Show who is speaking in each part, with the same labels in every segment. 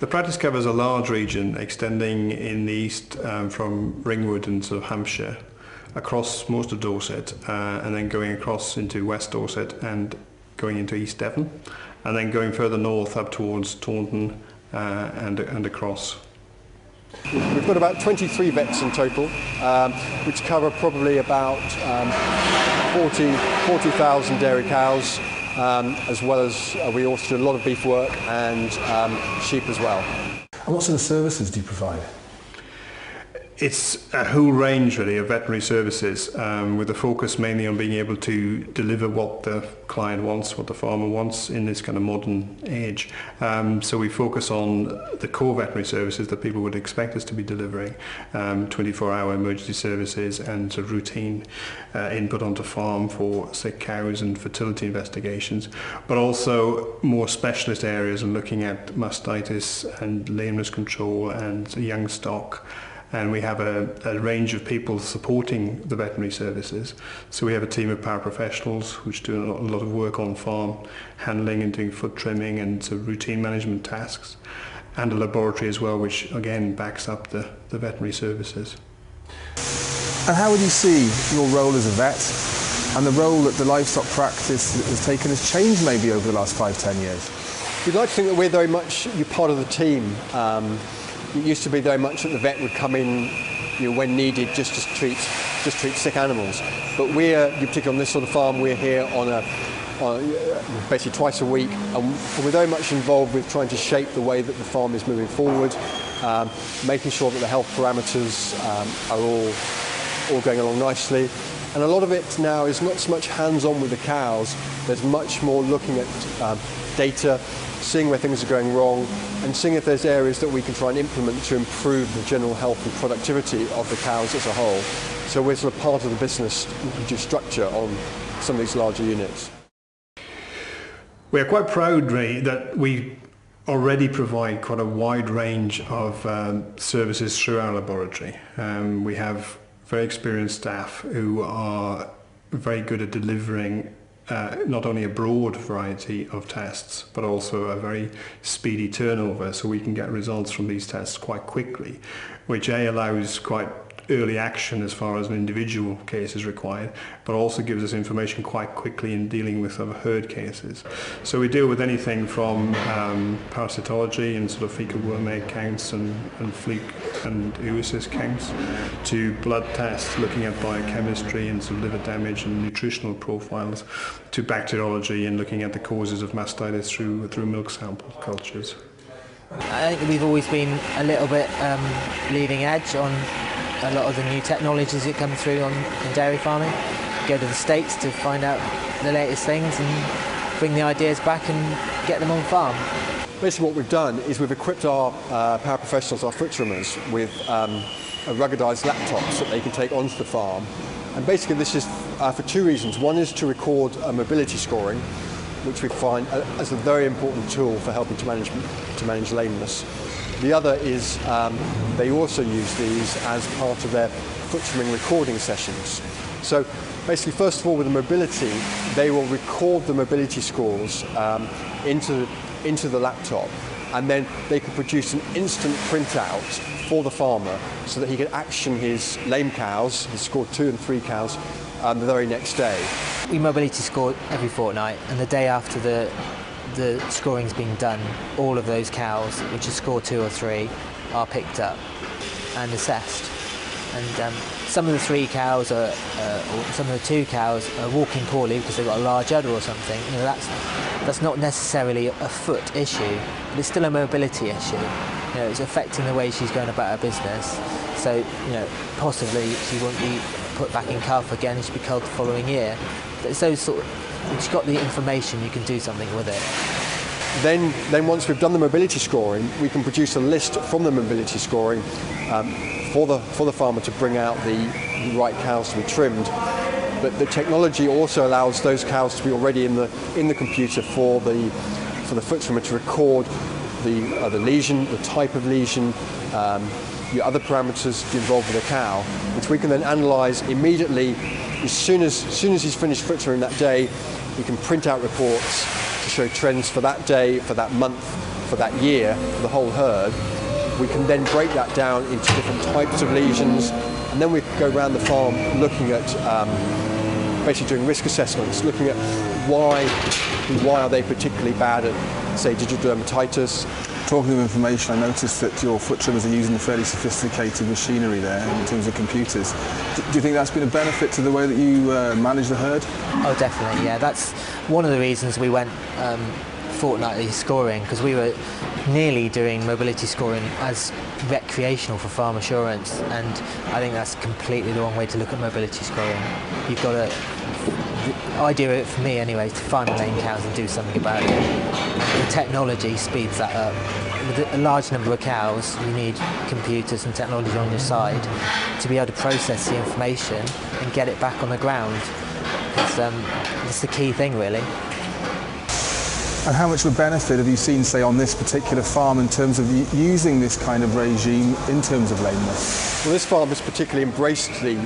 Speaker 1: The practice covers a large region extending in the east from Ringwood and sort of Hampshire, across most of Dorset, and then going across into West Dorset and going into East Devon, and then going further north up towards Taunton and across.
Speaker 2: We've got about 23 vets in total, which cover probably about 40,000 dairy cows, as well as we also do a lot of beef work and sheep as well.
Speaker 3: And what sort of services do you provide?
Speaker 1: It's a whole range really of veterinary services, with a focus mainly on being able to deliver what the client wants, what the farmer wants in this kind of modern age. So we focus on the core veterinary services that people would expect us to be delivering, 24-hour emergency services and sort of routine input onto farm for sick cows and fertility investigations, but also more specialist areas and looking at mastitis and lameness control and young stock. And we have a range of people supporting the veterinary services. So we have a team of paraprofessionals which do a lot of work on farm, handling and doing foot trimming and sort of routine management tasks, and a laboratory as well, which again backs up the veterinary services.
Speaker 3: And how would you see your role as a vet and the role that the livestock practice has taken has changed maybe over the last 5-10 years?
Speaker 2: We'd like to think that we're very much part of the team. It used to be very much that the vet would come in, when needed, just to treat sick animals. But we're, particularly on this sort of farm, we're here on basically twice a week, and we're very much involved with trying to shape the way that the farm is moving forward, making sure that the health parameters are all going along nicely. And a lot of it now is not so much hands-on with the cows. There's much more looking at data, seeing where things are going wrong, and seeing if there's areas that we can try and implement to improve the general health and productivity of the cows as a whole. So we're sort of part of the business structure on some of these larger units.
Speaker 1: We are quite proud, Ray, that we already provide quite a wide range of services through our laboratory. We have very experienced staff who are very good at delivering not only a broad variety of tests, but also a very speedy turnover, so we can get results from these tests quite quickly, which allows quite early action as far as an individual case is required, but also gives us information quite quickly in dealing with sort of herd cases. So we deal with anything from parasitology and sort of fecal worm egg counts and fluke and oocyst counts, to blood tests looking at biochemistry and sort of liver damage and nutritional profiles, to bacteriology and looking at the causes of mastitis through milk sample cultures.
Speaker 4: I think we've always been a little bit leading edge on a lot of the new technologies that come through in dairy farming. Go to the States to find out the latest things and bring the ideas back and get them on farm.
Speaker 2: Basically what we've done is we've equipped our paraprofessionals, our foot trimmers, with ruggedized laptops that they can take onto the farm. And basically this is for two reasons. One is to record mobility scoring, which we find as a very important tool for helping to manage lameness. The other is they also use these as part of their foot trimming recording sessions. So basically, first of all, with the mobility, they will record the mobility scores into the laptop, and then they can produce an instant printout for the farmer so that he can action his lame cows, his scored 2 and 3 cows, the very next day.
Speaker 4: We mobility score every fortnight, and the day after the scoring's been done, all of those cows, which are scored 2 or 3, are picked up and assessed. And some of the 3 cows or some of the 2 cows are walking poorly because they've got a large udder or something. That's not necessarily a foot issue, but it's still a mobility issue. It's affecting the way she's going about her business. So, possibly she won't be put back in calf again. She'll be culled the following year. But it's those sort of, once you've got the information, you can do something with it.
Speaker 2: Then once we've done the mobility scoring, we can produce a list from the mobility scoring for the farmer to bring out the right cows to be trimmed. But the technology also allows those cows to be already in the computer for the foot trimmer to record the lesion, the type of lesion, the other parameters involved with the cow, which we can then analyse immediately. As soon as he's finished foot trimming that day, we can print out reports to show trends for that day, for that month, for that year, for the whole herd, we can then break that down into different types of lesions, and then we go around the farm looking at basically doing risk assessments, looking at why are they particularly bad at, say, digital dermatitis.
Speaker 3: Talking of information, I noticed that your foot trimmers are using fairly sophisticated machinery there in terms of computers. Do you think that's been a benefit to the way that you manage the herd?
Speaker 4: Oh, definitely, yeah. That's one of the reasons we went fortnightly scoring, because we were nearly doing mobility scoring as recreational for farm assurance, and I think that's completely the wrong way to look at mobility scoring. You've got to, the idea of it for me anyway, is to find the lame cows and do something about it. The technology speeds that up. With a large number of cows, you need computers and technology on your side to be able to process the information and get it back on the ground. It's the key thing, really.
Speaker 3: And how much of a benefit have you seen, say, on this particular farm in terms of using this kind of regime in terms of lameness?
Speaker 2: Well, this farm has particularly embraced the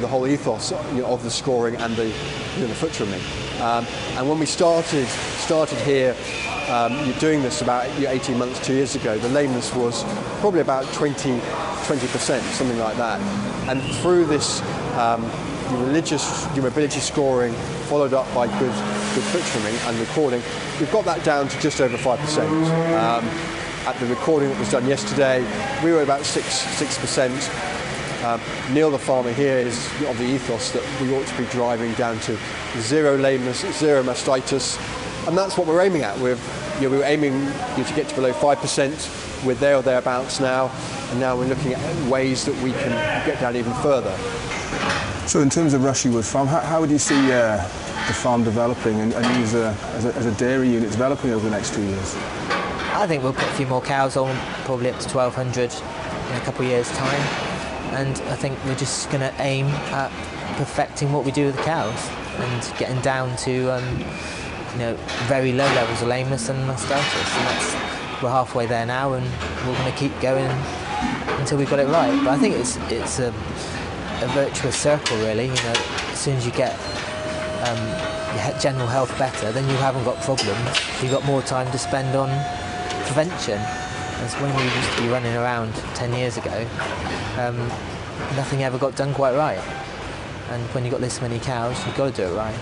Speaker 2: whole ethos of the scoring and the foot trimming. And when we started here, you're doing this about 18 months, 2 years ago, the lameness was probably about 20%, something like that. And through this your mobility scoring, followed up by good foot trimming and recording, we've got that down to just over 5%. At the recording that was done yesterday, we were about 6%. Neil, the farmer here, is of the ethos that we ought to be driving down to zero lameness, zero mastitis, and that's what we're aiming at. We were aiming to get to below 5%. We're there or thereabouts now, and now we're looking at ways that we can get down even further.
Speaker 3: So in terms of Rushywood Farm, how would you see the farm developing and you as a dairy unit developing over the next few years?
Speaker 4: I think we'll put a few more cows on, probably up to 1,200 in a couple of years' time. And I think we're just going to aim at perfecting what we do with the cows and getting down to very low levels of lameness and mastitis. And we're halfway there now, and we're going to keep going until we've got it right. But I think it's a virtuous circle, really. As soon as you get your general health better, then you haven't got problems. You've got more time to spend on prevention. As when we used to be running around 10 years ago, nothing ever got done quite right. And when you've got this many cows, you've got to do it right.